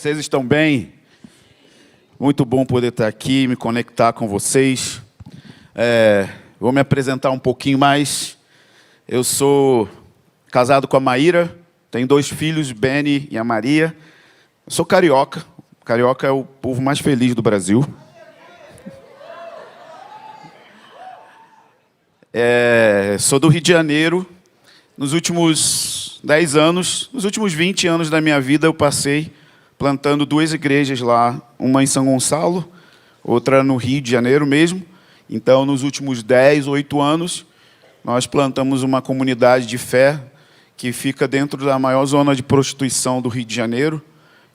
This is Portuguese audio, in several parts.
Vocês estão bem? Muito bom poder estar aqui, me conectar com vocês. Vou me apresentar um pouquinho mais. Eu sou casado com a Maíra, tenho 2 filhos, Benny e a Maria. Eu sou carioca. Carioca é o povo mais feliz do Brasil. Sou do Rio de Janeiro. Nos últimos 10 anos, nos últimos 20 anos da minha vida, eu passei plantando 2 igrejas lá, uma em São Gonçalo, outra no Rio de Janeiro mesmo. Então, nos últimos 8 anos, nós plantamos uma comunidade de fé que fica dentro da maior zona de prostituição do Rio de Janeiro,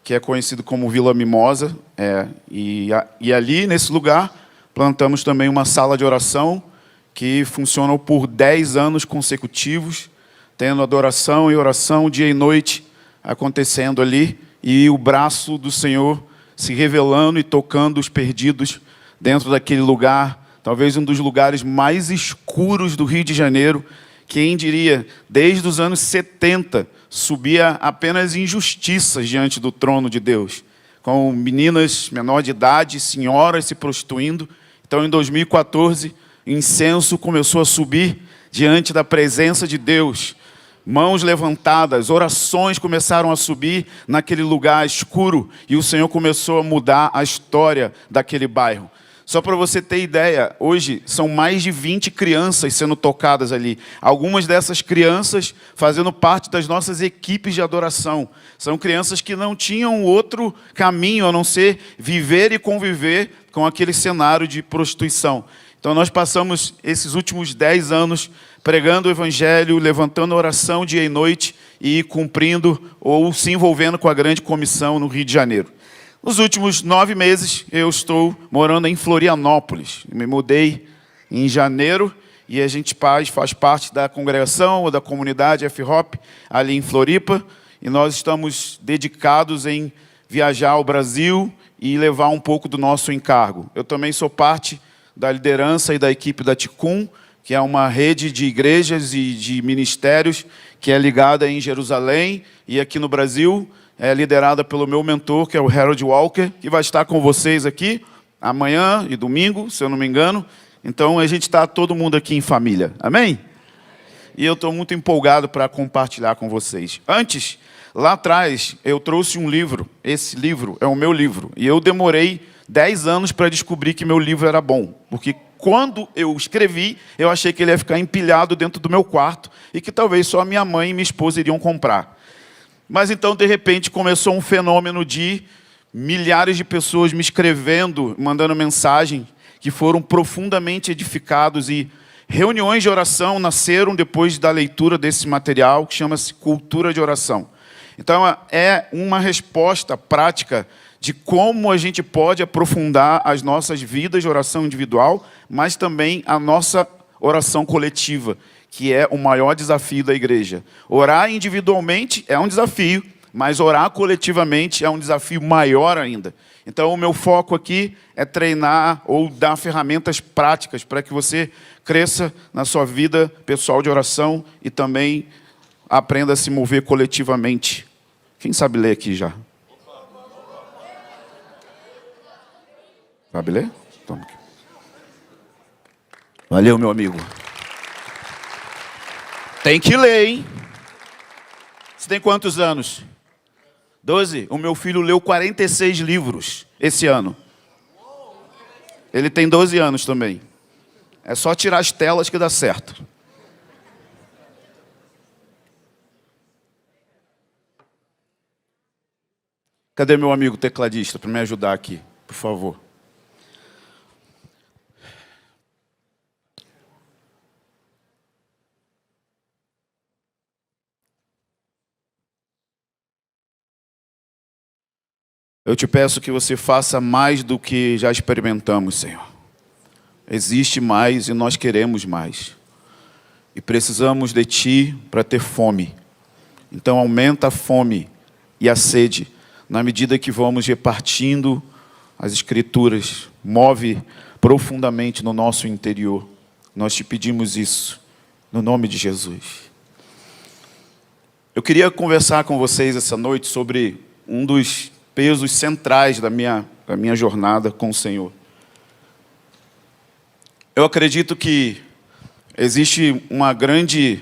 que é conhecido como Vila Mimosa. E ali, nesse lugar, plantamos também uma sala de oração que funcionou por 10 anos consecutivos, tendo adoração e oração dia e noite acontecendo ali, e o braço do Senhor se revelando e tocando os perdidos dentro daquele lugar, talvez um dos lugares mais escuros do Rio de Janeiro. Quem diria, desde os anos 70, subia apenas injustiças diante do trono de Deus, com meninas menor de idade, senhoras se prostituindo. Então, em 2014, incenso começou a subir diante da presença de Deus. Mãos levantadas, orações começaram a subir naquele lugar escuro, e o Senhor começou a mudar a história daquele bairro. Só para você ter ideia, hoje são mais de 20 crianças sendo tocadas ali. Algumas dessas crianças fazendo parte das nossas equipes de adoração. São crianças que não tinham outro caminho a não ser viver e conviver com aquele cenário de prostituição. Então nós passamos esses últimos 10 anos pregando o Evangelho, levantando a oração dia e noite e cumprindo ou se envolvendo com a grande comissão no Rio de Janeiro. Nos últimos 9 meses, eu estou morando em Florianópolis. Me mudei em janeiro e a gente faz parte da congregação ou da comunidade F-Hop ali em Floripa. E nós estamos dedicados em viajar ao Brasil e levar um pouco do nosso encargo. Eu também sou parte da liderança e da equipe da Ticum, que é uma rede de igrejas e de ministérios que é ligada em Jerusalém e aqui no Brasil. É liderada pelo meu mentor, que é o Harold Walker, que vai estar com vocês aqui amanhã e domingo, se eu não me engano. Então, a gente está todo mundo aqui em família. Amém? E eu estou muito empolgado para compartilhar com vocês. Antes, lá atrás, eu trouxe um livro. Esse livro é o meu livro. E eu demorei 10 anos para descobrir que meu livro era bom. Porque quando eu escrevi, eu achei que ele ia ficar empilhado dentro do meu quarto e que talvez só a minha mãe e minha esposa iriam comprar. Mas então, de repente, começou um fenômeno de milhares de pessoas me escrevendo, mandando mensagem, que foram profundamente edificados, e reuniões de oração nasceram depois da leitura desse material, que chama-se Cultura de Oração. Então, é uma resposta prática de como a gente pode aprofundar as nossas vidas de oração individual, mas também a nossa oração coletiva, que é o maior desafio da igreja. Orar individualmente é um desafio, mas orar coletivamente é um desafio maior ainda. Então, o meu foco aqui é treinar ou dar ferramentas práticas para que você cresça na sua vida pessoal de oração e também aprenda a se mover coletivamente. Quem sabe ler aqui já? Sabe ler? Toma aqui. Valeu, meu amigo. Tem que ler, hein? Você tem quantos anos? 12? O meu filho leu 46 livros esse ano. Ele tem 12 anos também. É só tirar as telas que dá certo. Cadê meu amigo tecladista para me ajudar aqui, por favor? Eu te peço que você faça mais do que já experimentamos, Senhor. Existe mais e nós queremos mais. E precisamos de Ti para ter fome. Então aumenta a fome e a sede na medida que vamos repartindo as Escrituras. Move profundamente no nosso interior. Nós te pedimos isso, no nome de Jesus. Eu queria conversar com vocês essa noite sobre um dos pesos centrais da minha jornada com o Senhor. Eu acredito que existe uma grande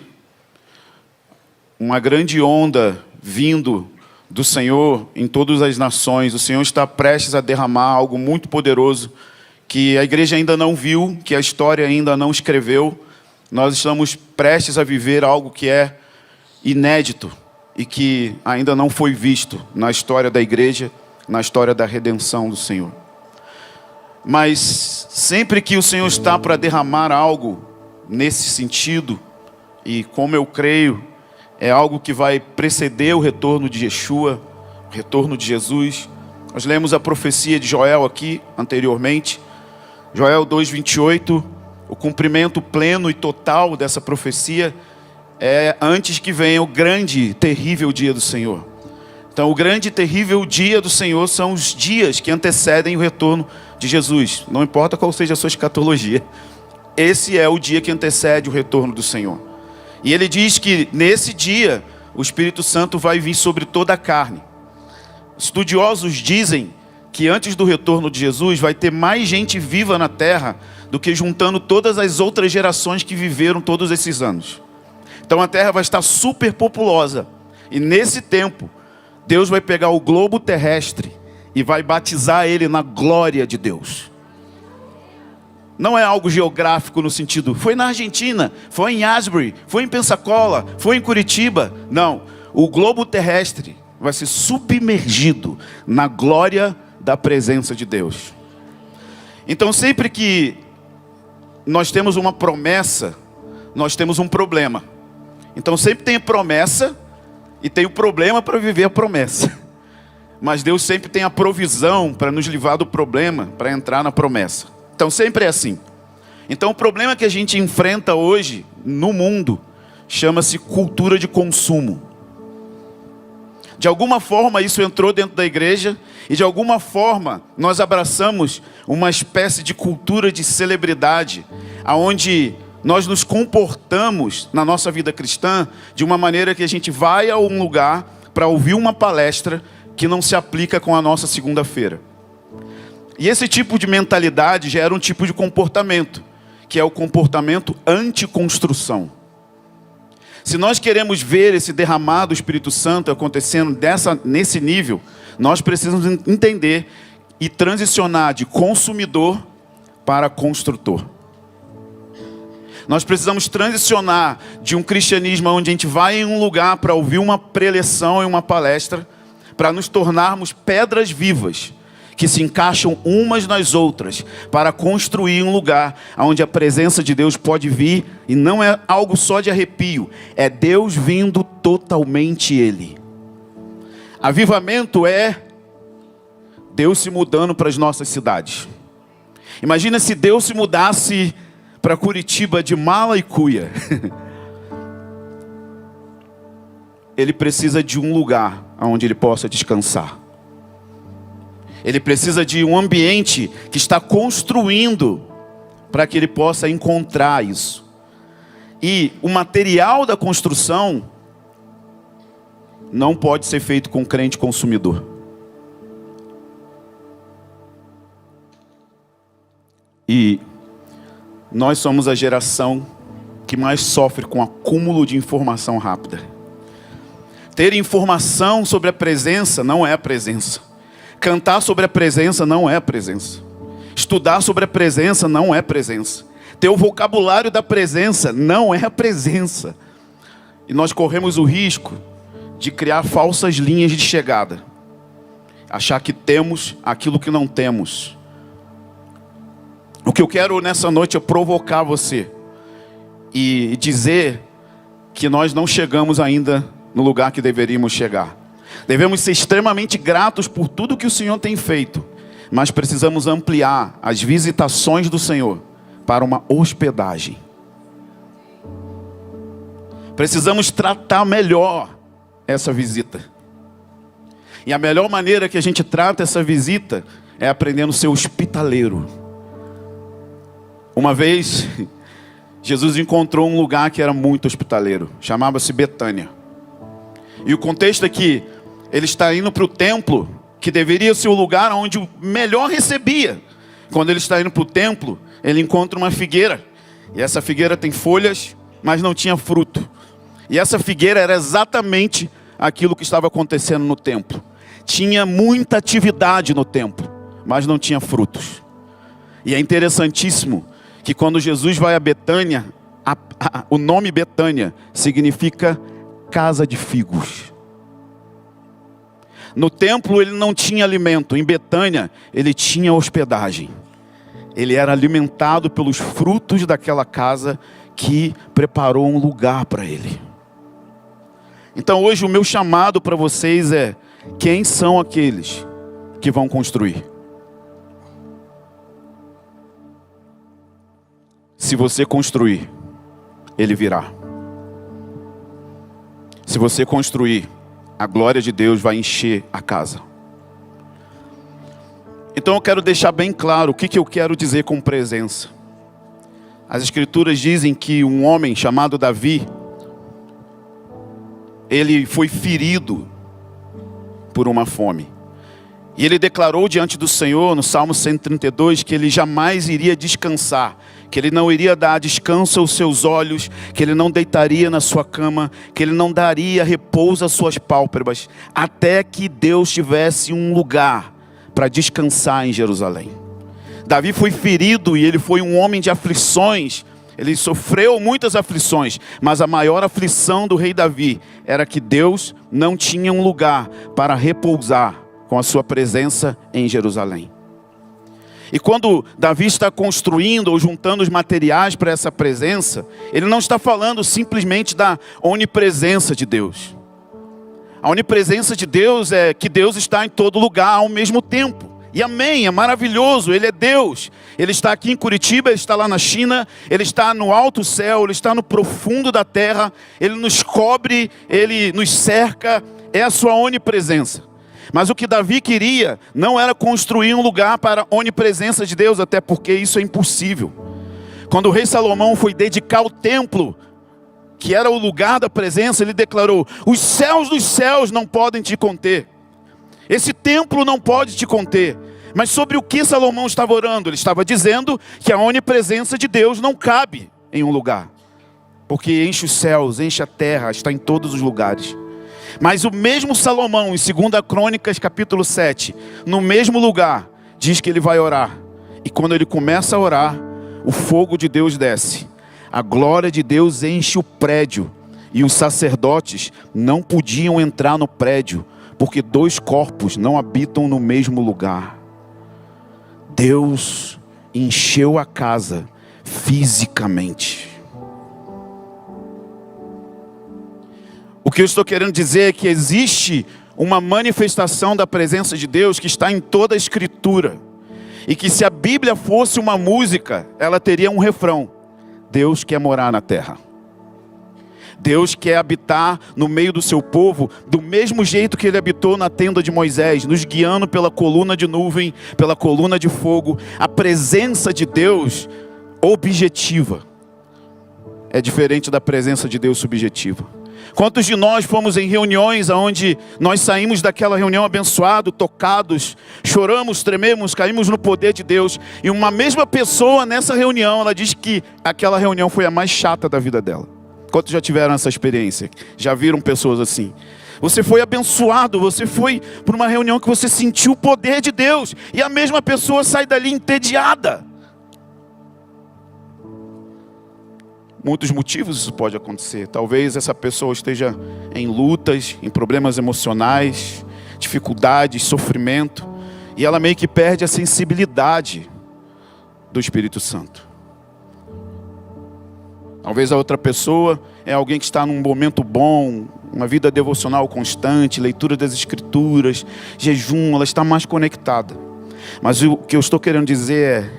onda vindo do Senhor em todas as nações. O Senhor está prestes a derramar algo muito poderoso que a igreja ainda não viu, que a história ainda não escreveu. Nós estamos prestes a viver algo que é inédito e que ainda não foi visto na história da igreja, na história da redenção do Senhor. Mas sempre que o Senhor está para derramar algo nesse sentido, e como eu creio, é algo que vai preceder o retorno de Yeshua, o retorno de Jesus. Nós lemos a profecia de Joel aqui anteriormente, Joel 2:28, o cumprimento pleno e total dessa profecia é antes que venha o grande, terrível dia do Senhor. Então, o grande e terrível dia do Senhor são os dias que antecedem o retorno de Jesus. Não importa qual seja a sua escatologia. Esse é o dia que antecede o retorno do Senhor. E ele diz que nesse dia o Espírito Santo vai vir sobre toda a carne. Estudiosos dizem que antes do retorno de Jesus vai ter mais gente viva na terra do que juntando todas as outras gerações que viveram todos esses anos. Então a terra vai estar super populosa. E nesse tempo, Deus vai pegar o globo terrestre e vai batizar ele na glória de Deus. Não é algo geográfico no sentido, foi na Argentina, foi em Asbury, foi em Pensacola, foi em Curitiba. Não, o globo terrestre vai ser submergido na glória da presença de Deus. Então sempre que nós temos uma promessa, nós temos um problema. Então sempre tem a promessa e tem o problema para viver a promessa. Mas Deus sempre tem a provisão para nos livrar do problema, para entrar na promessa. Então sempre é assim. Então o problema que a gente enfrenta hoje no mundo chama-se cultura de consumo. De alguma forma isso entrou dentro da igreja e de alguma forma nós abraçamos uma espécie de cultura de celebridade, aonde nós nos comportamos na nossa vida cristã de uma maneira que a gente vai a um lugar para ouvir uma palestra que não se aplica com a nossa segunda-feira. E esse tipo de mentalidade gera um tipo de comportamento, que é o comportamento anticonstrução. Se nós queremos ver esse derramado do Espírito Santo acontecendo nesse nível, nós precisamos entender e transicionar de consumidor para construtor. Nós precisamos transicionar de um cristianismo onde a gente vai em um lugar para ouvir uma preleção e uma palestra, para nos tornarmos pedras vivas, que se encaixam umas nas outras, para construir um lugar onde a presença de Deus pode vir, e não é algo só de arrepio, é Deus vindo totalmente Ele. Avivamento é Deus se mudando para as nossas cidades. Imagina se Deus se mudasse para Curitiba de mala e cuia. Ele precisa de um lugar onde ele possa descansar. Ele precisa de um ambiente que está construindo para que ele possa encontrar isso. E o material da construção não pode ser feito com crente consumidor. E nós somos a geração que mais sofre com acúmulo de informação rápida. Ter informação sobre a presença não é a presença. Cantar sobre a presença não é a presença. Estudar sobre a presença não é presença. Ter o vocabulário da presença não é a presença. E nós corremos o risco de criar falsas linhas de chegada. Achar que temos aquilo que não temos. O que eu quero nessa noite é provocar você e dizer que nós não chegamos ainda no lugar que deveríamos chegar. Devemos ser extremamente gratos por tudo que o Senhor tem feito, mas precisamos ampliar as visitações do Senhor para uma hospedagem. Precisamos tratar melhor essa visita. E a melhor maneira que a gente trata essa visita é aprendendo a ser hospitaleiro. Uma vez, Jesus encontrou um lugar que era muito hospitaleiro. Chamava-se Betânia. E o contexto é que ele está indo para o templo, que deveria ser o lugar onde o melhor recebia. Quando ele está indo para o templo, ele encontra uma figueira. E essa figueira tem folhas, mas não tinha fruto. E essa figueira era exatamente aquilo que estava acontecendo no templo. Tinha muita atividade no templo, mas não tinha frutos. E é interessantíssimo que quando Jesus vai a Betânia, o nome Betânia significa casa de figos. No templo ele não tinha alimento, em Betânia ele tinha hospedagem. Ele era alimentado pelos frutos daquela casa que preparou um lugar para ele. Então hoje o meu chamado para vocês é: quem são aqueles que vão construir? Se você construir, ele virá. Se você construir, a glória de Deus vai encher a casa. Então eu quero deixar bem claro o que eu quero dizer com presença. As escrituras dizem que um homem chamado Davi, ele foi ferido por uma fome. E ele declarou diante do Senhor, no Salmo 132, que ele jamais iria descansar, que ele não iria dar descanso aos seus olhos, que ele não deitaria na sua cama, que ele não daria repouso às suas pálpebras, até que Deus tivesse um lugar para descansar em Jerusalém. Davi foi ferido e ele foi um homem de aflições. Ele sofreu muitas aflições, mas a maior aflição do rei Davi era que Deus não tinha um lugar para repousar com a sua presença em Jerusalém. E quando Davi está construindo ou juntando os materiais para essa presença, ele não está falando simplesmente da onipresença de Deus. A onipresença de Deus é que Deus está em todo lugar ao mesmo tempo. E amém, é maravilhoso, Ele é Deus. Ele está aqui em Curitiba, Ele está lá na China, Ele está no alto céu, Ele está no profundo da terra, Ele nos cobre, Ele nos cerca, é a sua onipresença. Mas o que Davi queria não era construir um lugar para a onipresença de Deus, até porque isso é impossível. Quando o rei Salomão foi dedicar o templo, que era o lugar da presença, ele declarou: os céus dos céus não podem te conter. Esse templo não pode te conter. Mas sobre o que Salomão estava orando? Ele estava dizendo que a onipresença de Deus não cabe em um lugar, porque enche os céus, enche a terra, está em todos os lugares. Mas o mesmo Salomão, em 2 Crônicas capítulo 7, no mesmo lugar, diz que ele vai orar. E quando ele começa a orar, o fogo de Deus desce. A glória de Deus enche o prédio. E os sacerdotes não podiam entrar no prédio, porque dois corpos não habitam no mesmo lugar. Deus encheu a casa fisicamente. O que eu estou querendo dizer é que existe uma manifestação da presença de Deus que está em toda a Escritura. E que se a Bíblia fosse uma música, ela teria um refrão: Deus quer morar na terra. Deus quer habitar no meio do seu povo, do mesmo jeito que Ele habitou na tenda de Moisés, nos guiando pela coluna de nuvem, pela coluna de fogo. A presença de Deus objetiva é diferente da presença de Deus subjetiva. Quantos de nós fomos em reuniões onde nós saímos daquela reunião abençoados, tocados, choramos, trememos, caímos no poder de Deus, e uma mesma pessoa nessa reunião, ela diz que aquela reunião foi a mais chata da vida dela. Quantos já tiveram essa experiência? Já viram pessoas assim? Você foi abençoado, você foi para uma reunião que você sentiu o poder de Deus, e a mesma pessoa sai dali entediada. Muitos motivos isso pode acontecer. Talvez essa pessoa esteja em lutas, em problemas emocionais, dificuldades, sofrimento, e ela meio que perde a sensibilidade do Espírito Santo. Talvez a outra pessoa é alguém que está num momento bom, uma vida devocional constante, leitura das Escrituras, jejum, ela está mais conectada. Mas o que eu estou querendo dizer é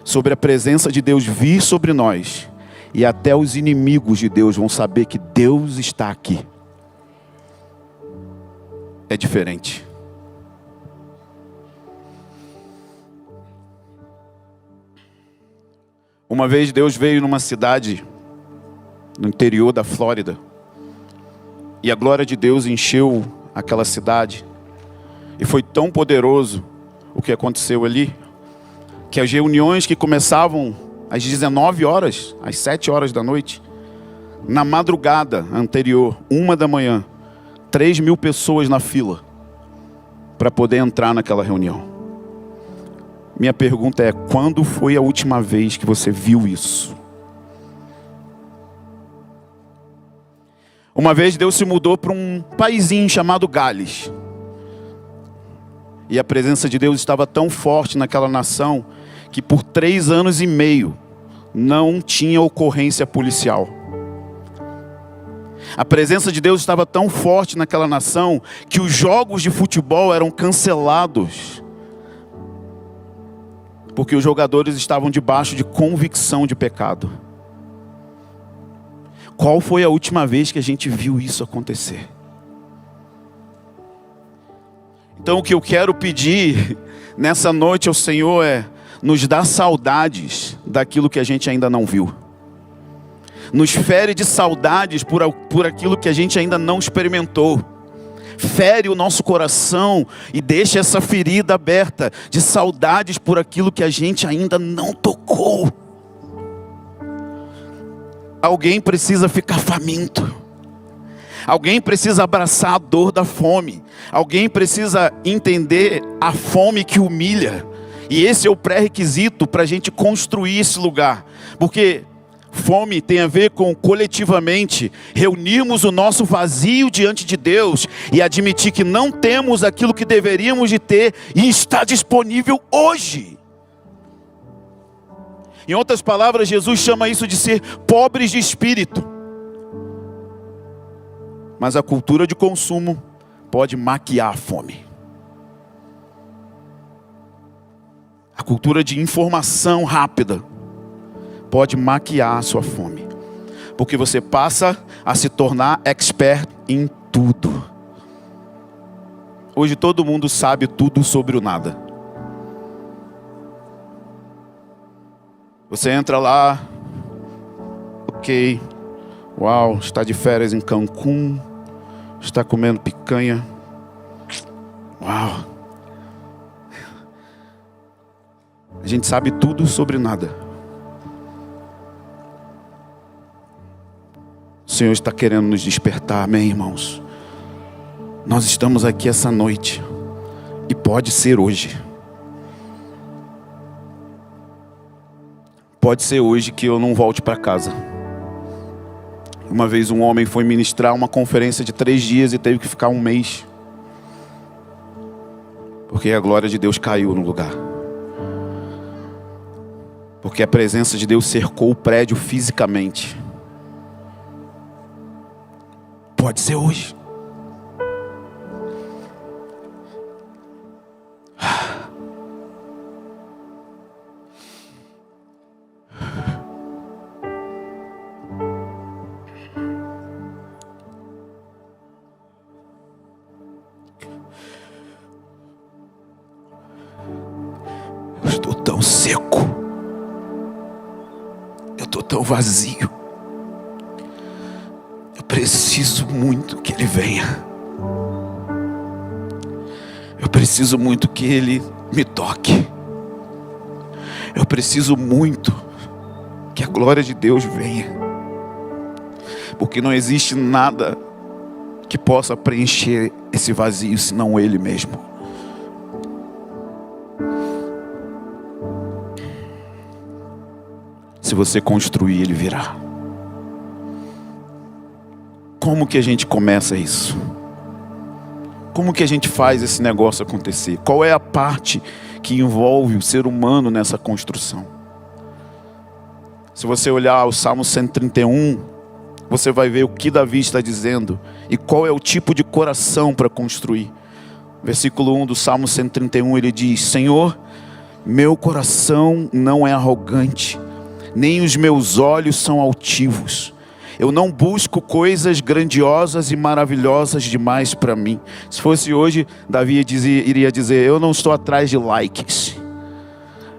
sobre a presença de Deus vir sobre nós. E até os inimigos de Deus vão saber que Deus está aqui. É diferente. Uma vez Deus veio numa cidade no interior da Flórida. E a glória de Deus encheu aquela cidade. E foi tão poderoso o que aconteceu ali, que as reuniões que começavam às 19 horas, às 7 horas da noite, na madrugada anterior, 1 da manhã, 3.000 pessoas na fila para poder entrar naquela reunião. Minha pergunta é: quando foi a última vez que você viu isso? Uma vez Deus se mudou para um paizinho chamado Gales. E a presença de Deus estava tão forte naquela nação que por 3 anos e meio não tinha ocorrência policial. A presença de Deus estava tão forte naquela nação que os jogos de futebol eram cancelados, porque os jogadores estavam debaixo de convicção de pecado. Qual foi a última vez que a gente viu isso acontecer? Então o que eu quero pedir nessa noite ao Senhor é: nos dá saudades daquilo que a gente ainda não viu. Nos fere de saudades por aquilo que a gente ainda não experimentou. Fere o nosso coração e deixa essa ferida aberta de saudades por aquilo que a gente ainda não tocou. Alguém precisa ficar faminto. Alguém precisa abraçar a dor da fome. Alguém precisa entender a fome que humilha. E esse é o pré-requisito para a gente construir esse lugar. Porque fome tem a ver com, coletivamente, reunirmos o nosso vazio diante de Deus e admitir que não temos aquilo que deveríamos de ter e está disponível hoje. Em outras palavras, Jesus chama isso de ser pobres de espírito. Mas a cultura de consumo pode maquiar a fome. A cultura de informação rápida pode maquiar a sua fome. Porque você passa a se tornar expert em tudo. Hoje todo mundo sabe tudo sobre o nada. Você entra lá, ok, uau, está de férias em Cancún, está comendo picanha, uau. A gente sabe tudo sobre nada. O Senhor está querendo nos despertar, amém, irmãos? Nós estamos aqui essa noite, e pode ser hoje. Pode ser hoje que eu não volte para casa. Uma vez um homem foi ministrar uma conferência de 3 dias e teve que ficar 1 mês. Porque a glória de Deus caiu no lugar. Porque a presença de Deus cercou o prédio fisicamente. Pode ser hoje. Eu estou tão seco. Eu estou tão vazio. Eu preciso muito que Ele venha. Eu preciso muito que Ele me toque. Eu preciso muito que a glória de Deus venha. Porque não existe nada que possa preencher esse vazio senão Ele mesmo. Se você construir, Ele virá. Como que a gente começa isso? Como que a gente faz esse negócio acontecer? Qual é a parte que envolve o ser humano nessa construção? Se você olhar o Salmo 131, você vai ver o que Davi está dizendo e qual é o tipo de coração para construir. Versículo 1 do Salmo 131, ele diz: Senhor, meu coração não é arrogante, nem os meus olhos são altivos. Eu não busco coisas grandiosas e maravilhosas demais para mim. Se fosse hoje, Davi iria dizer: eu não estou atrás de likes.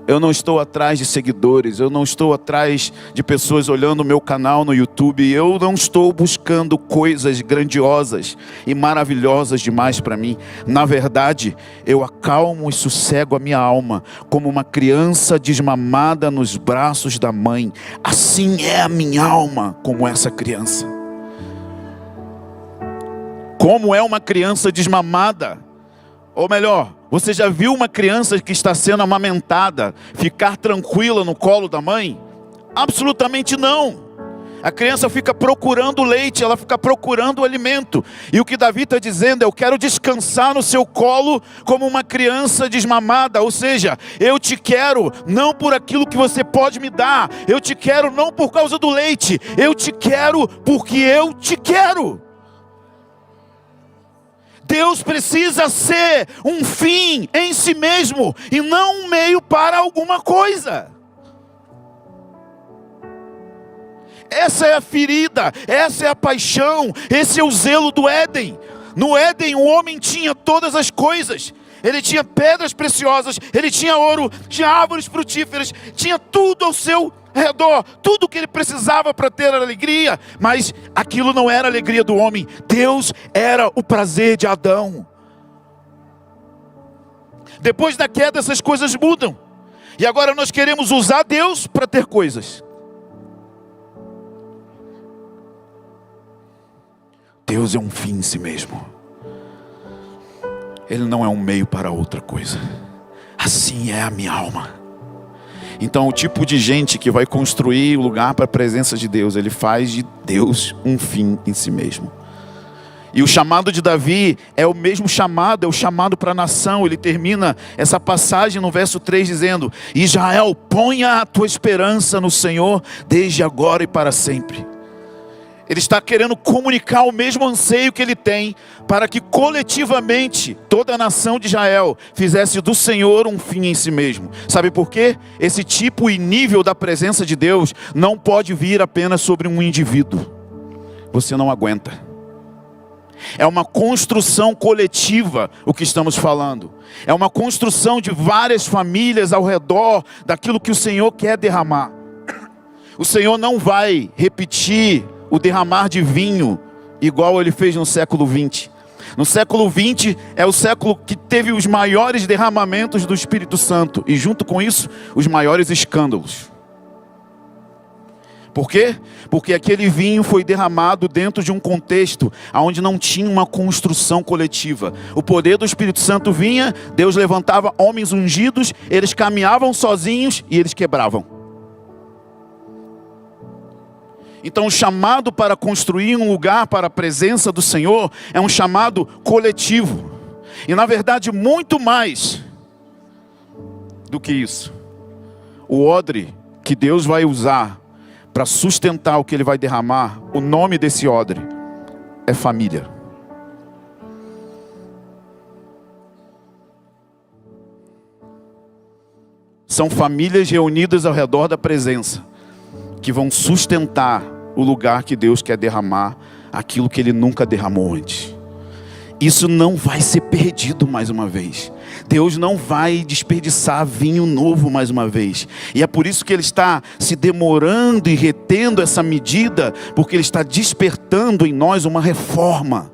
Eu não estou atrás de seguidores, eu não estou atrás de pessoas olhando o meu canal no YouTube, eu não estou buscando coisas grandiosas e maravilhosas demais para mim. Na verdade, eu acalmo e sossego a minha alma, como uma criança desmamada nos braços da mãe. Assim é a minha alma, como essa criança. Como é uma criança desmamada? Ou melhor, você já viu uma criança que está sendo amamentada ficar tranquila no colo da mãe? Absolutamente não. A criança fica procurando leite, ela fica procurando o alimento. E o que Davi está dizendo é: eu quero descansar no seu colo como uma criança desmamada. Ou seja, eu te quero não por aquilo que você pode me dar. Eu te quero não por causa do leite. Eu te quero porque eu te quero. Deus precisa ser um fim em si mesmo e não um meio para alguma coisa. Essa é a ferida, essa é a paixão, esse é o zelo do Éden. No Éden o homem tinha todas as coisas. Ele tinha pedras preciosas, ele tinha ouro, tinha árvores frutíferas, tinha tudo ao seu redor, tudo que ele precisava para ter alegria, mas aquilo não era a alegria do homem. Deus era o prazer de Adão. Depois da queda essas coisas mudam, e agora nós queremos usar Deus para ter coisas. Deus é um fim em si mesmo. Ele não é um meio para outra coisa. Assim é a minha alma. Então o tipo de gente que vai construir o lugar para a presença de Deus, ele faz de Deus um fim em si mesmo. E o chamado de Davi é o mesmo chamado, é o chamado para a nação. Ele termina essa passagem no verso 3 dizendo: Israel, ponha a tua esperança no Senhor desde agora e para sempre. Ele está querendo comunicar o mesmo anseio que ele tem, para que coletivamente toda a nação de Israel fizesse do Senhor um fim em si mesmo. Sabe por quê? Esse tipo e nível da presença de Deus não pode vir apenas sobre um indivíduo. Você não aguenta. É uma construção coletiva o que estamos falando. É uma construção de várias famílias ao redor daquilo que o Senhor quer derramar. O Senhor não vai repetir o derramar de vinho igual ele fez no século 20. No século 20 é o século que teve os maiores derramamentos do Espírito Santo, e junto com isso, os maiores escândalos. Por quê? Porque aquele vinho foi derramado dentro de um contexto onde não tinha uma construção coletiva. O poder do Espírito Santo vinha, Deus levantava homens ungidos, eles caminhavam sozinhos e eles quebravam. Então o chamado para construir um lugar para a presença do Senhor é um chamado coletivo. E na verdade muito mais do que isso. O odre que Deus vai usar para sustentar o que Ele vai derramar, o nome desse odre é família. São famílias reunidas ao redor da presença, que vão sustentar o lugar que Deus quer derramar, aquilo que Ele nunca derramou antes. Isso não vai ser perdido mais uma vez. Deus não vai desperdiçar vinho novo mais uma vez. E é por isso que Ele está se demorando e retendo essa medida, porque Ele está despertando em nós uma reforma.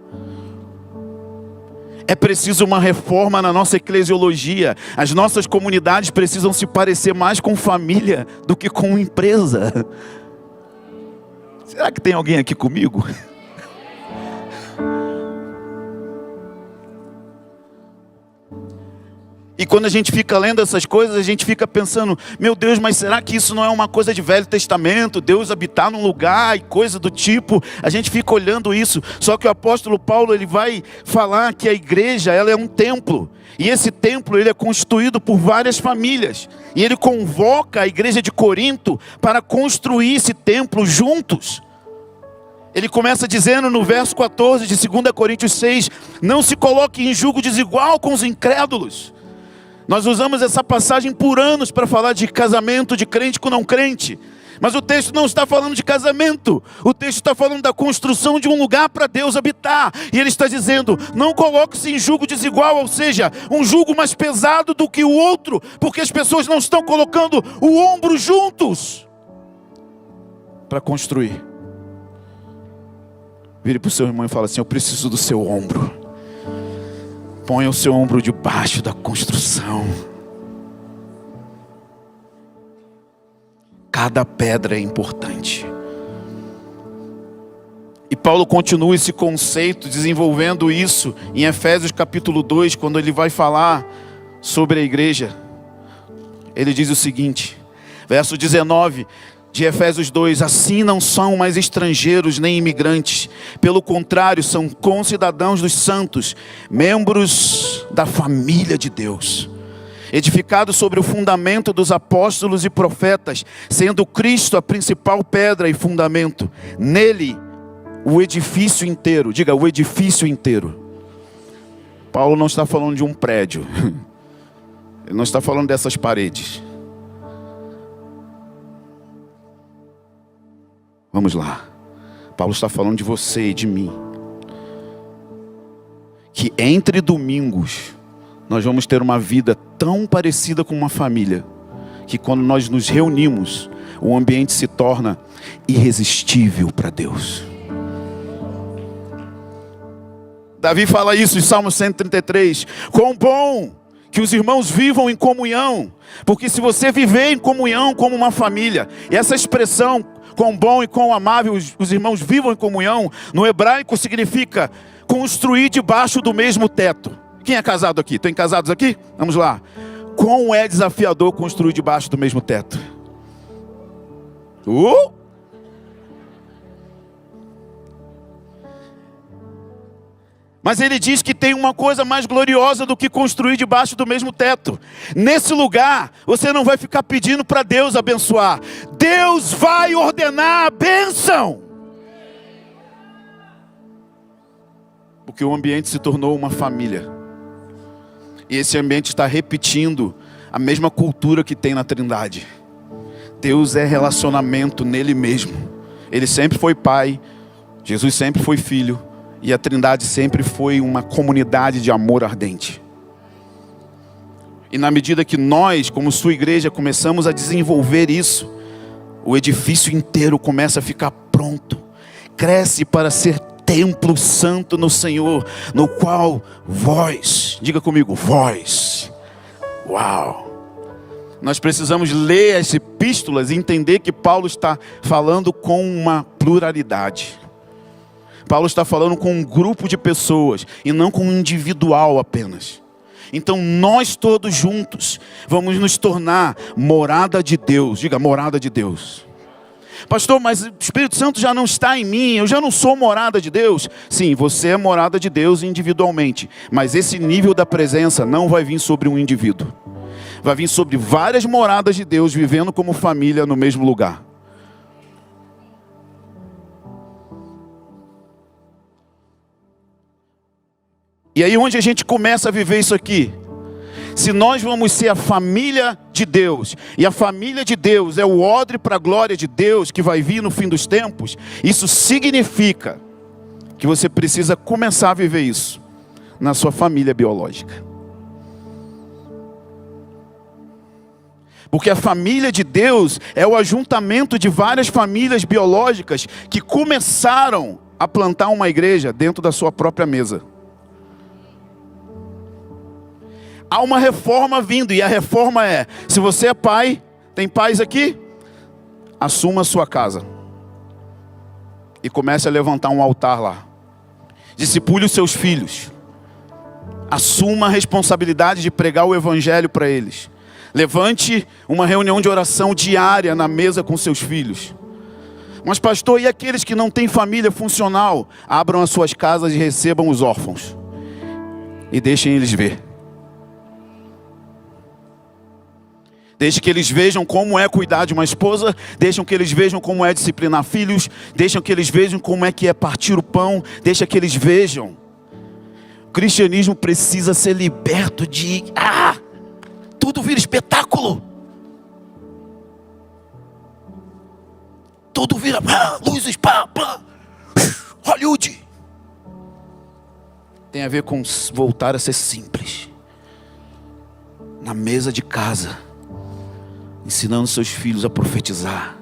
É preciso uma reforma na nossa eclesiologia. As nossas comunidades precisam se parecer mais com família do que com empresa. Será que tem alguém aqui comigo? E quando a gente fica lendo essas coisas, a gente fica pensando: meu Deus, mas será que isso não é uma coisa de Velho Testamento? Deus habitar num lugar e coisa do tipo. A gente fica olhando isso. Só que o apóstolo Paulo, ele vai falar que a igreja, ela é um templo. E esse templo, ele é constituído por várias famílias. E ele convoca a igreja de Corinto para construir esse templo juntos. Ele começa dizendo no verso 14 de 2 Coríntios 6, não se coloque em julgo desigual com os incrédulos. Nós usamos essa passagem por anos para falar de casamento de crente com não crente. Mas o texto não está falando de casamento. O texto está falando da construção de um lugar para Deus habitar. E ele está dizendo, não coloque-se em jugo desigual, ou seja, um jugo mais pesado do que o outro, porque as pessoas não estão colocando o ombro juntos para construir. Vire para o seu irmão e fala assim, eu preciso do seu ombro. Ponha o seu ombro debaixo da construção. Cada pedra é importante. E Paulo continua esse conceito, desenvolvendo isso em Efésios capítulo 2, quando ele vai falar sobre a igreja. Ele diz o seguinte, verso 19 de Efésios 2, assim não são mais estrangeiros nem imigrantes, pelo contrário, são concidadãos dos santos, membros da família de Deus, edificados sobre o fundamento dos apóstolos e profetas, sendo Cristo a principal pedra e fundamento. Nele, o edifício inteiro, diga, o edifício inteiro. Paulo não está falando de um prédio. Ele não está falando dessas paredes. Vamos lá. Paulo está falando de você e de mim. Que entre domingos, nós vamos ter uma vida tão parecida com uma família, que quando nós nos reunimos, o ambiente se torna irresistível para Deus. Davi fala isso em Salmo 133. Quão bom que os irmãos vivam em comunhão. Porque se você viver em comunhão como uma família, e essa expressão, quão bom e quão amável os irmãos vivam em comunhão, no hebraico significa construir debaixo do mesmo teto. Quem é casado aqui? Tem casados aqui? Vamos lá. Quão é desafiador construir debaixo do mesmo teto? Mas ele diz que tem uma coisa mais gloriosa do que construir debaixo do mesmo teto. Nesse lugar, você não vai ficar pedindo para Deus abençoar. Deus vai ordenar a bênção. Porque o ambiente se tornou uma família. E esse ambiente está repetindo a mesma cultura que tem na Trindade. Deus é relacionamento nele mesmo. Ele sempre foi pai, Jesus sempre foi filho, e a Trindade sempre foi uma comunidade de amor ardente. E na medida que nós, como sua igreja, começamos a desenvolver isso, o edifício inteiro começa a ficar pronto, cresce para ser templo santo no Senhor, no qual vós, diga comigo, vós, uau! Nós precisamos ler as epístolas e entender que Paulo está falando com uma pluralidade. Paulo está falando com um grupo de pessoas e não com um individual apenas. Então nós todos juntos vamos nos tornar morada de Deus. Diga, morada de Deus. Pastor, mas o Espírito Santo já não está em mim, eu já não sou morada de Deus. Sim, você é morada de Deus individualmente, mas esse nível da presença não vai vir sobre um indivíduo. Vai vir sobre várias moradas de Deus vivendo como família no mesmo lugar. E aí onde a gente começa a viver isso aqui? Se nós vamos ser a família de Deus, e a família de Deus é o odre para a glória de Deus que vai vir no fim dos tempos, isso significa que você precisa começar a viver isso na sua família biológica. Porque a família de Deus é o ajuntamento de várias famílias biológicas que começaram a plantar uma igreja dentro da sua própria mesa. Há uma reforma vindo, e a reforma é, se você é pai, tem pais aqui? Assuma a sua casa. E comece a levantar um altar lá. Discipule os seus filhos. Assuma a responsabilidade de pregar o evangelho para eles. Levante uma reunião de oração diária na mesa com seus filhos. Mas pastor, e aqueles que não têm família funcional? Abram as suas casas e recebam os órfãos. E deixem eles ver. Deixe que eles vejam como é cuidar de uma esposa. Deixem que eles vejam como é disciplinar filhos. Deixem que eles vejam como é que é partir o pão. Deixa que eles vejam. O cristianismo precisa ser liberto de... tudo vira espetáculo. tudo vira luzes, Hollywood. Tem a ver com voltar a ser simples. Na mesa de casa, ensinando seus filhos a profetizar,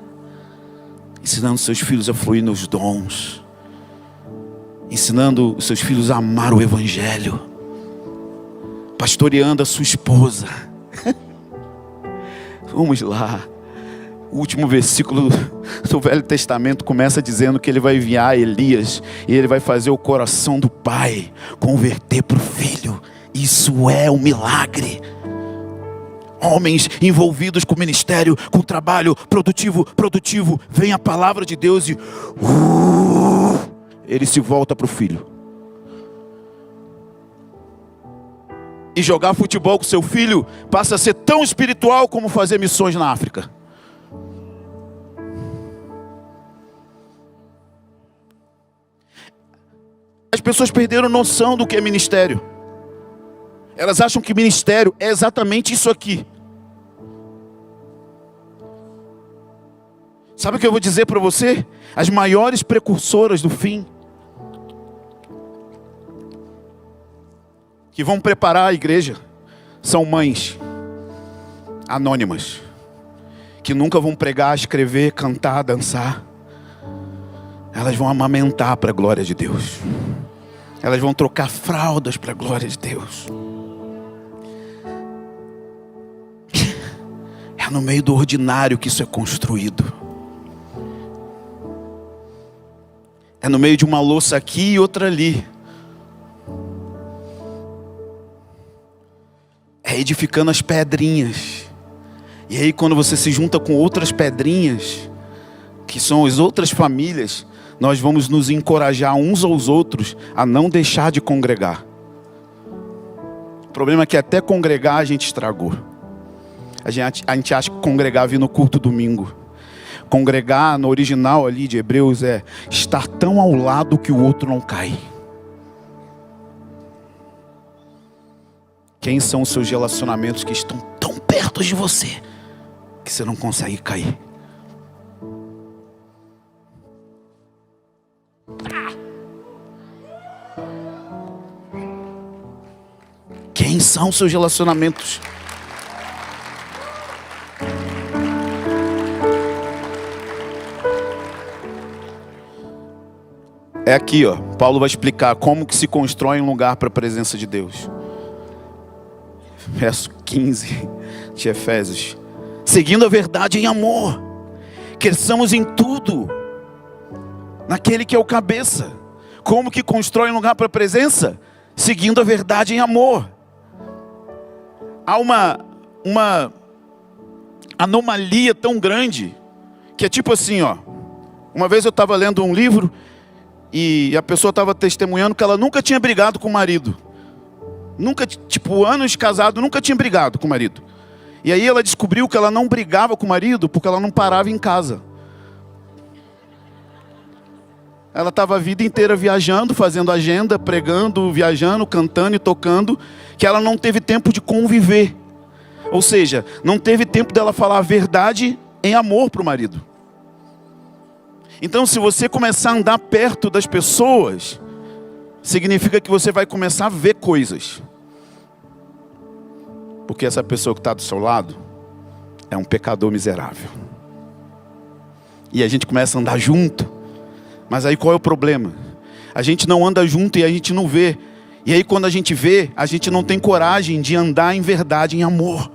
ensinando seus filhos a fluir nos dons, ensinando os seus filhos a amar o Evangelho, pastoreando a sua esposa. Vamos lá. O último versículo do Velho Testamento começa dizendo que ele vai enviar Elias e ele vai fazer o coração do pai converter para o filho. Isso é um milagre. Homens envolvidos com o ministério, com o trabalho produtivo, vem a palavra de Deus e ele se volta para o filho. E jogar futebol com seu filho passa a ser tão espiritual como fazer missões na África. As pessoas perderam noção do que é ministério. Elas acham que ministério é exatamente isso aqui. Sabe o que eu vou dizer para você? As maiores precursoras do fim, que vão preparar a igreja, são mães anônimas, que nunca vão pregar, escrever, cantar, dançar. Elas vão amamentar para a glória de Deus. Elas vão trocar fraldas para a glória de Deus. É no meio do ordinário que isso é construído. É no meio de uma louça aqui e outra ali. É edificando as pedrinhas. E aí quando você se junta com outras pedrinhas, que são as outras famílias, nós vamos nos encorajar uns aos outros a não deixar de congregar. O problema é que até congregar a gente estragou. A gente acha que congregar vir no culto domingo. Congregar no original ali de Hebreus é estar tão ao lado que o outro não cai. Quem são os seus relacionamentos que estão tão perto de você que você não consegue cair? Quem são os seus relacionamentos? É aqui, ó. Paulo vai explicar como que se constrói um lugar para a presença de Deus. Verso 15 de Efésios. Seguindo a verdade em amor, cresçamos em tudo naquele que é o cabeça. Como que constrói um lugar para a presença? Seguindo a verdade em amor. Há uma anomalia tão grande que é tipo assim, ó. Uma vez eu estava lendo um livro e a pessoa estava testemunhando que ela nunca tinha brigado com o marido. Nunca, tipo, anos de casado, nunca tinha brigado com o marido. E aí ela descobriu que ela não brigava com o marido porque ela não parava em casa. Ela estava a vida inteira viajando, fazendo agenda, pregando, viajando, cantando e tocando, que ela não teve tempo de conviver. Ou seja, não teve tempo dela falar a verdade em amor para o marido. Então, se você começar a andar perto das pessoas, significa que você vai começar a ver coisas. Porque essa pessoa que está do seu lado é um pecador miserável. E a gente começa a andar junto. Mas aí qual é o problema? A gente não anda junto e a gente não vê. E aí quando a gente vê, a gente não tem coragem de andar em verdade, em amor.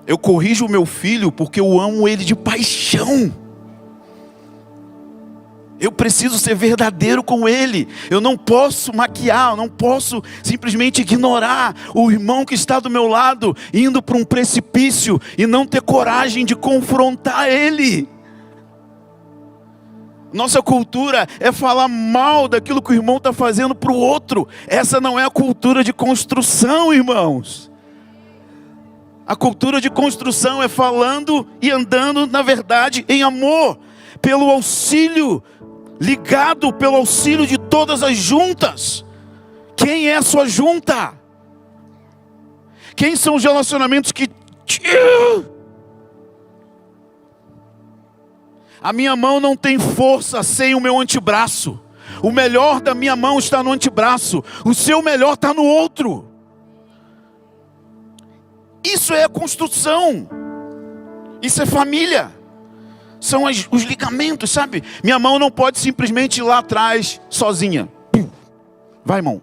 Eu corrijo o meu filho porque eu amo ele de paixão. Eu preciso ser verdadeiro com ele. Eu não posso maquiar, eu não posso simplesmente ignorar o irmão que está do meu lado, indo para um precipício e não ter coragem de confrontar ele. Nossa cultura é falar mal daquilo que o irmão está fazendo para o outro. Essa não é a cultura de construção, irmãos. A cultura de construção é falando e andando na verdade em amor, pelo auxílio, ligado pelo auxílio de todas as juntas. Quem é a sua junta? Quem são os relacionamentos que A minha mão não tem força sem o meu antebraço. O melhor da minha mão está no antebraço. O seu melhor está no outro. Isso é a construção. Isso é família. São os ligamentos, sabe? Minha mão não pode simplesmente ir lá atrás sozinha. Vai, mão.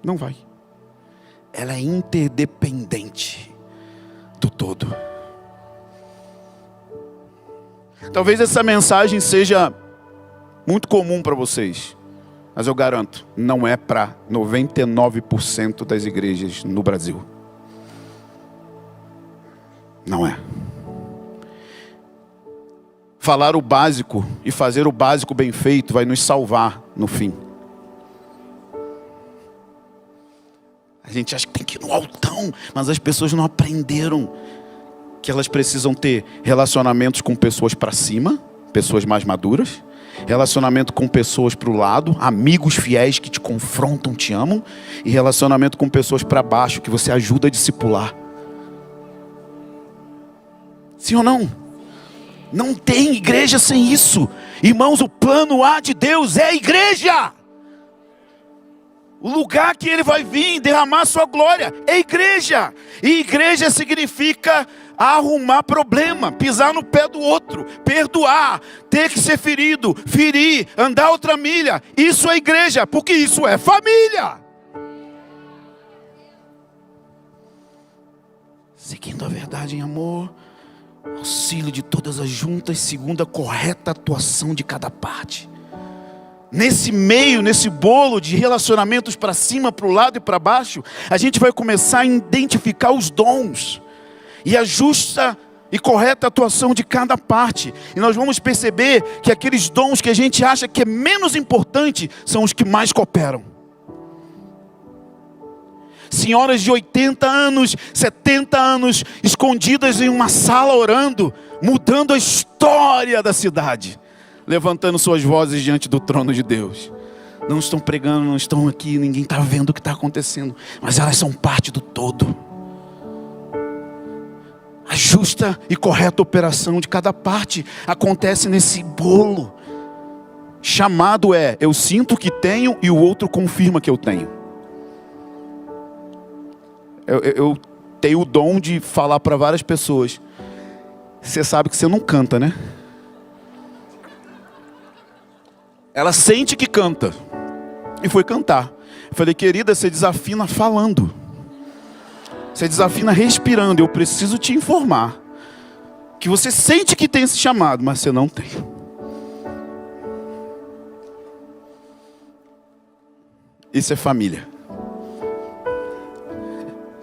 Não vai. Ela é interdependente do todo. Talvez essa mensagem seja muito comum para vocês, mas eu garanto, não é para 99% das igrejas no Brasil. Não é. Falar o básico e fazer o básico bem feito vai nos salvar no fim. A gente acha que tem que ir no altão, mas as pessoas não aprenderam que elas precisam ter relacionamentos com pessoas para cima, pessoas mais maduras, relacionamento com pessoas para o lado, amigos fiéis que te confrontam, te amam, e relacionamento com pessoas para baixo, que você ajuda a discipular. Sim ou não? Não tem igreja sem isso. Irmãos, o plano A de Deus é a igreja. O lugar que Ele vai vir derramar sua glória é a igreja. E igreja significa arrumar problema, pisar no pé do outro, perdoar, ter que ser ferido, ferir, andar outra milha. Isso é igreja, porque isso é família. Seguindo a verdade em amor, auxílio de todas as juntas, segundo a correta atuação de cada parte. Nesse meio, nesse bolo de relacionamentos para cima, para o lado e para baixo, a gente vai começar a identificar os dons e a justa e correta atuação de cada parte. E nós vamos perceber que aqueles dons que a gente acha que é menos importante são os que mais cooperam. Senhoras de 80 anos, 70 anos, escondidas em uma sala orando, mudando a história da cidade, levantando suas vozes diante do trono de Deus. Não estão pregando, não estão aqui, ninguém está vendo o que está acontecendo, mas elas são parte do todo. A justa e correta operação de cada parte acontece nesse bolo. Chamado é, eu sinto que tenho e o outro confirma que eu tenho. Eu tenho o dom de falar para várias pessoas. Você sabe que você não canta, né? Ela sente que canta. E foi cantar. Eu falei, querida, você desafina falando. Você desafina respirando. Eu preciso te informar que você sente que tem esse chamado, mas você não tem. Isso é família.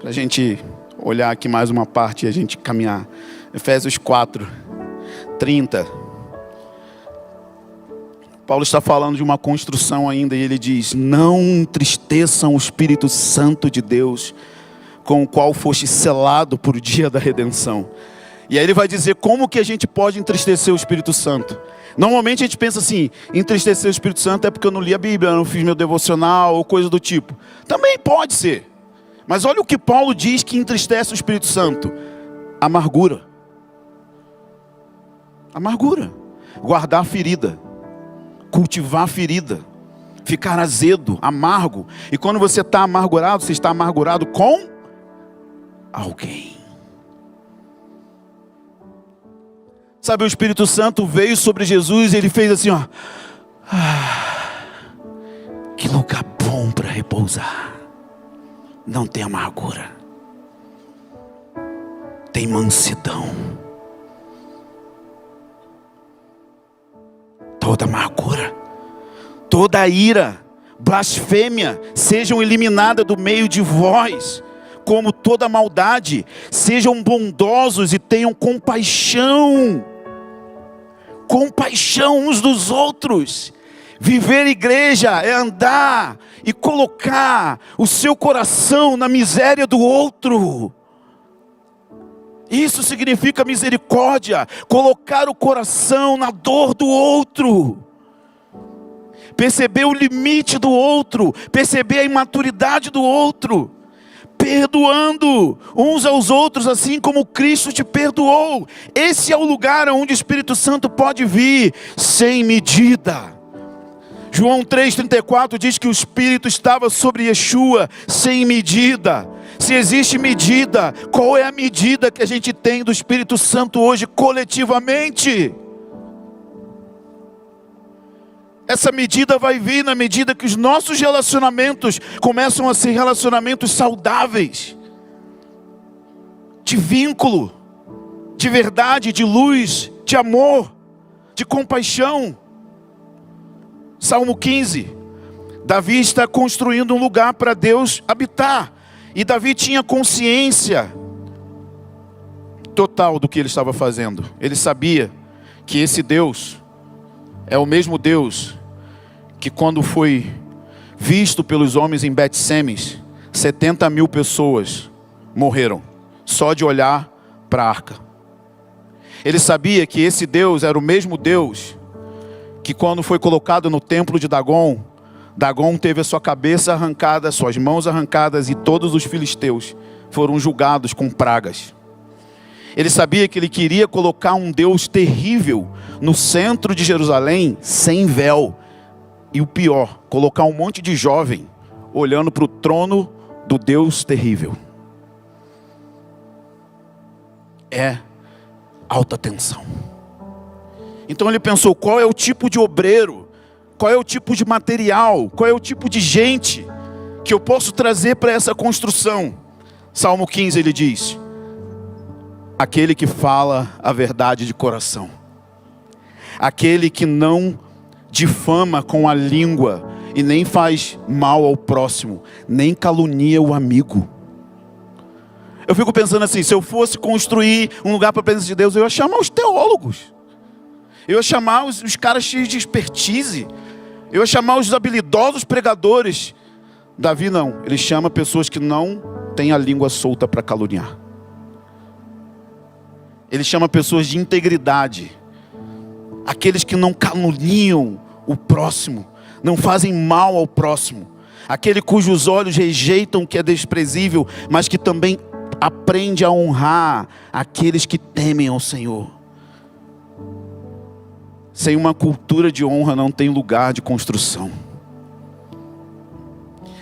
Para a gente olhar aqui mais uma parte e a gente caminhar. Efésios 4, 30. Paulo está falando de uma construção ainda e ele diz: não entristeçam o Espírito Santo de Deus, com o qual foste selado por dia da redenção. E aí ele vai dizer como que a gente pode entristecer o Espírito Santo. Normalmente a gente pensa assim, entristecer o Espírito Santo é porque eu não li a Bíblia, eu não fiz meu devocional ou coisa do tipo. Também pode ser. Mas olha o que Paulo diz que entristece o Espírito Santo: amargura. Amargura. Guardar a ferida. Cultivar a ferida. Ficar azedo, amargo. E quando você está amargurado, você está amargurado com alguém. Sabe, o Espírito Santo veio sobre Jesus e ele fez assim, ó. Que lugar bom para repousar. Não tem amargura. Tem mansidão. Toda amargura, toda ira, blasfêmia, sejam eliminadas do meio de vós, como toda maldade. Sejam bondosos e tenham compaixão. Compaixão uns dos outros. Viver igreja é andar e colocar o seu coração na miséria do outro. Isso significa misericórdia, colocar o coração na dor do outro. Perceber o limite do outro, perceber a imaturidade do outro. perdoando uns aos outros, assim como Cristo te perdoou. Esse é o lugar onde o Espírito Santo pode vir, sem medida. João 3,34 diz que o Espírito estava sobre Yeshua, sem medida. Se existe medida, qual é a medida que a gente tem do Espírito Santo hoje coletivamente? Essa medida vai vir na medida que os nossos relacionamentos começam a ser relacionamentos saudáveis, de vínculo, de verdade, de luz, de amor, de compaixão. Salmo 15, Davi está construindo um lugar para Deus habitar. E Davi tinha consciência total do que ele estava fazendo. Ele sabia que esse Deus é o mesmo Deus que quando foi visto pelos homens em Bet-Semes, 70 mil pessoas morreram, só de olhar para a arca. Ele sabia que esse Deus era o mesmo Deus que quando foi colocado no templo de Dagon, Dagon teve a sua cabeça arrancada, suas mãos arrancadas, e todos os filisteus foram julgados com pragas. Ele sabia que ele queria colocar um Deus terrível no centro de Jerusalém, sem véu. E o pior, colocar um monte de jovem olhando para o trono do Deus terrível. É alta tensão. Então ele pensou, qual é o tipo de obreiro, qual é o tipo de material, qual é o tipo de gente que eu posso trazer para essa construção? Salmo 15 ele diz, aquele que fala a verdade de coração, aquele que não difama com a língua e nem faz mal ao próximo, nem calunia o amigo. Eu fico pensando assim, se eu fosse construir um lugar para a presença de Deus, eu ia chamar os teólogos, eu ia chamar os caras cheios de expertise, eu ia chamar os habilidosos pregadores. Davi não, ele chama pessoas que não têm a língua solta para caluniar. Ele chama pessoas de integridade, aqueles que não caluniam o próximo, não fazem mal ao próximo, aquele cujos olhos rejeitam o que é desprezível, mas que também aprende a honrar aqueles que temem ao Senhor. Sem uma cultura de honra não tem lugar de construção.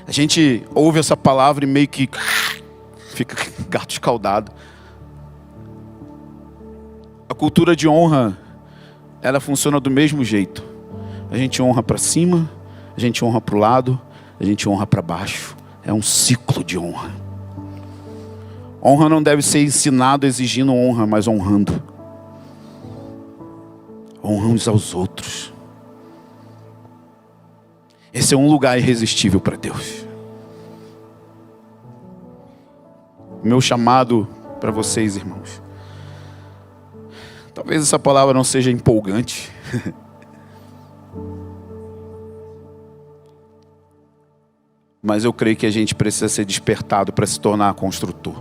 A gente ouve essa palavra e meio que fica gato escaldado. A cultura de honra, ela funciona do mesmo jeito. A gente honra para cima, a gente honra para o lado, a gente honra para baixo. É um ciclo de honra. Honra não deve ser ensinado exigindo honra, mas honrando. Honra uns aos outros. Esse é um lugar irresistível para Deus. Meu chamado para vocês, irmãos. Talvez essa palavra não seja empolgante. Mas eu creio que a gente precisa ser despertado para se tornar construtor.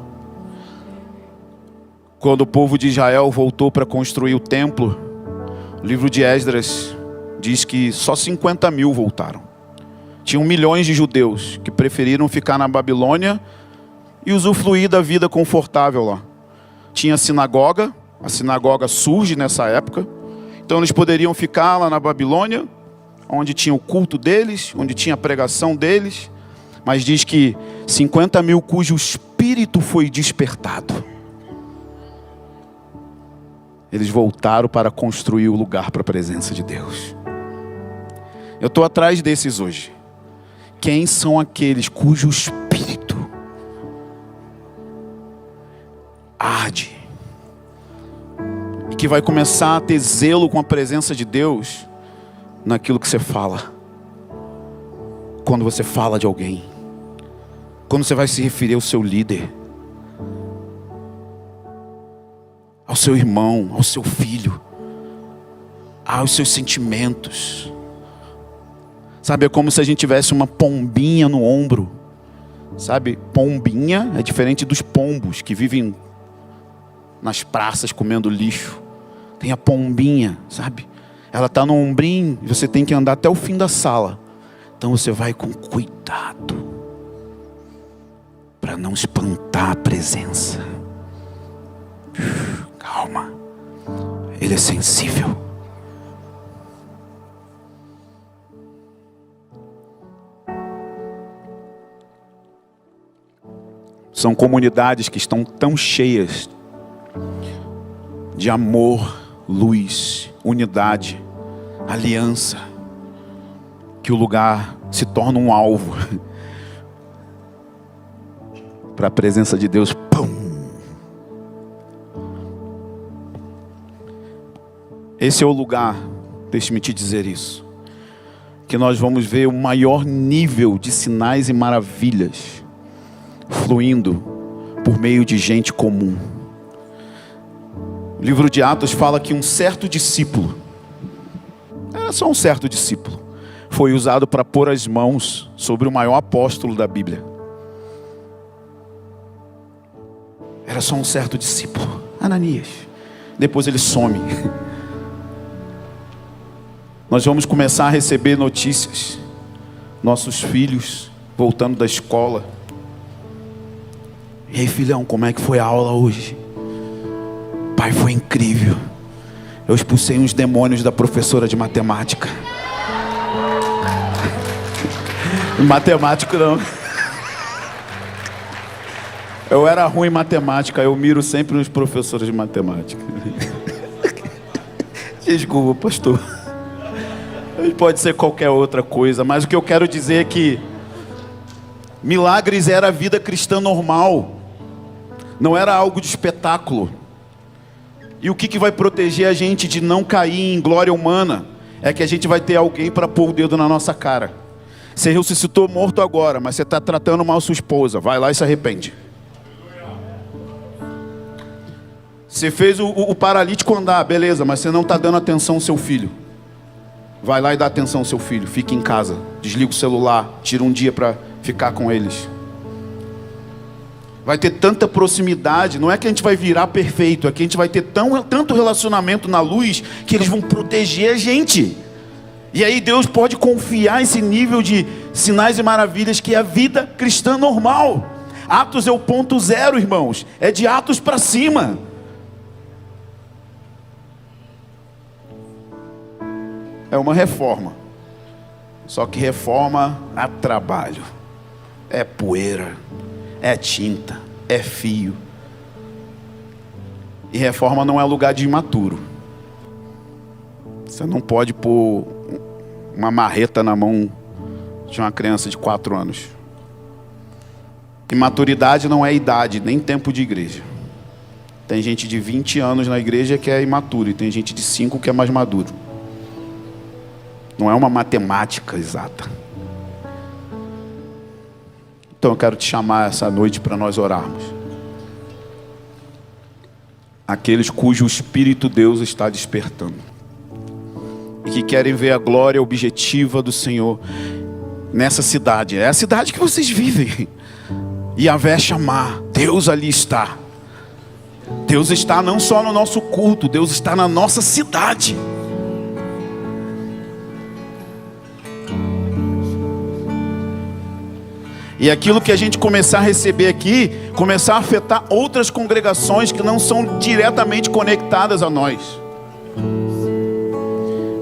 Quando o povo de Israel voltou para construir o templo, o livro de Esdras diz que só 50 mil voltaram. Tinham milhões de judeus que preferiram ficar na Babilônia e usufruir da vida confortável lá. Tinha sinagoga, a sinagoga surge nessa época. Então eles poderiam ficar lá na Babilônia, onde tinha o culto deles, onde tinha a pregação deles. Mas diz que 50 mil cujo espírito foi despertado. Eles voltaram para construir o lugar para a presença de Deus. Eu estou atrás desses hoje. Quem são aqueles cujo espírito arde e que vai começar a ter zelo com a presença de Deus naquilo que você fala? Quando você fala de alguém, quando você vai se referir ao seu líder, ao seu irmão, ao seu filho, aos seus sentimentos. Sabe, é como se a gente tivesse uma pombinha no ombro. Sabe, pombinha é diferente dos pombos que vivem nas praças comendo lixo. Tem a pombinha, sabe? Ela está no ombrinho e você tem que andar até o fim da sala. Então você vai com cuidado para não espantar a presença. Calma. Ele é sensível. São comunidades que estão tão cheias de amor, luz, unidade, aliança, que o lugar se torna um alvo para a presença de Deus. Pum! Esse é o lugar, deixe-me te dizer isso, que nós vamos ver o maior nível de sinais e maravilhas fluindo por meio de gente comum. O livro de Atos fala que um certo discípulo, era só um certo discípulo, foi usado para pôr as mãos sobre o maior apóstolo da Bíblia. Era só um certo discípulo, Ananias. Depois ele some. Nós vamos começar a receber notícias. Nossos filhos voltando da escola. E aí, filhão, como é que foi a aula hoje? Pai, foi incrível. Eu expulsei uns demônios da professora de matemática. Matemático não. Eu era ruim em matemática. Eu miro sempre nos professores de matemática. Desculpa, pastor. Pode ser qualquer outra coisa. Mas o que eu quero dizer é que milagres era a vida cristã normal. Não era algo de espetáculo. E o que vai proteger a gente de não cair em glória humana? É que a gente vai ter alguém para pôr o dedo na nossa cara. Você ressuscitou morto agora, mas você está tratando mal sua esposa. Vai lá e se arrepende. Você fez o paralítico andar, beleza, mas você não está dando atenção ao seu filho. Vai lá e dá atenção ao seu filho. Fique em casa, desliga o celular, tira um dia para ficar com eles. Vai ter tanta proximidade. Não é que a gente vai virar perfeito, é que a gente vai ter tanto relacionamento na luz que eles vão proteger a gente. E aí Deus pode confiar esse nível de sinais e maravilhas que é a vida cristã normal. Atos é o ponto zero, irmãos. É de Atos para cima. É uma reforma. Só que reforma a trabalho. É poeira, é tinta, é fio. E reforma não é lugar de imaturo. Você não pode pôr uma marreta na mão de uma criança de 4 anos. Imaturidade não é idade, nem tempo de igreja. Tem gente de 20 anos na igreja que é imaturo, e tem gente de 5 que é mais maduro. Não é uma matemática exata. Então eu quero te chamar essa noite para nós orarmos. Aqueles cujo Espírito Deus está despertando. E que querem ver a glória objetiva do Senhor nessa cidade. É a cidade que vocês vivem. Yahvé chamar. Deus ali está. Deus está não só no nosso culto. Deus está na nossa cidade. E aquilo que a gente começar a receber aqui, começar a afetar outras congregações que não são diretamente conectadas a nós.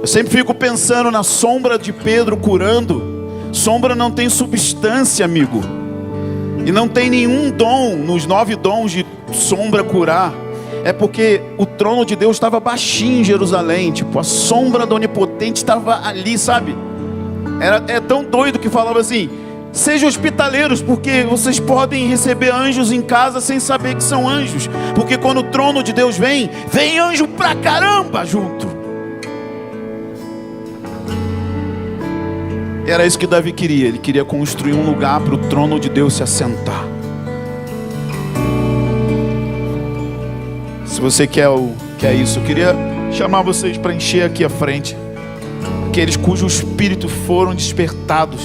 Eu sempre fico pensando na sombra de Pedro curando. Sombra não tem substância, amigo. E não tem nenhum dom nos 9 dons de sombra curar. É porque o trono de Deus estava baixinho em Jerusalém. Tipo, a sombra do Onipotente estava ali, sabe? É tão doido que falava assim: sejam hospitaleiros, porque vocês podem receber anjos em casa sem saber que são anjos. Porque quando o trono de Deus vem anjo pra caramba junto. Era isso que Davi queria. Ele queria construir um lugar para o trono de Deus se assentar. Se você quer isso, eu queria chamar vocês para encher aqui a frente. Aqueles cujos espíritos foram despertados.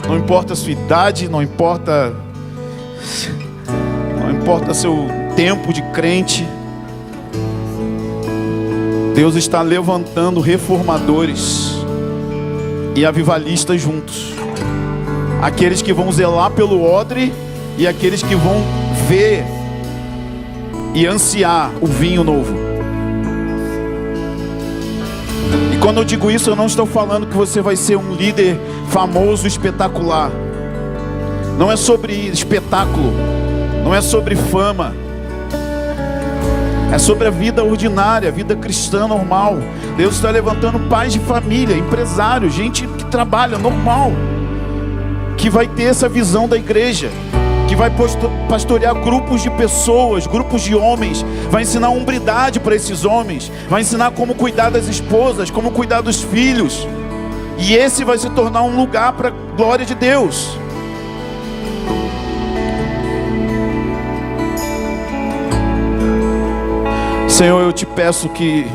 Não importa a sua idade, não importa seu tempo de crente. Deus está levantando reformadores e avivalistas juntos. Aqueles que vão zelar pelo odre e aqueles que vão ver e ansiar o vinho novo. E quando eu digo isso, eu não estou falando que você vai ser um líder famoso, espetacular. Não é sobre espetáculo, não é sobre fama. É sobre a vida ordinária, a vida cristã normal. Deus está levantando pais de família, empresários, gente que trabalha normal, que vai ter essa visão da igreja, que vai pastorear grupos de pessoas, grupos de homens, vai ensinar hombridade para esses homens, vai ensinar como cuidar das esposas, como cuidar dos filhos. E esse vai se tornar um lugar para a glória de Deus. Senhor, eu te peço que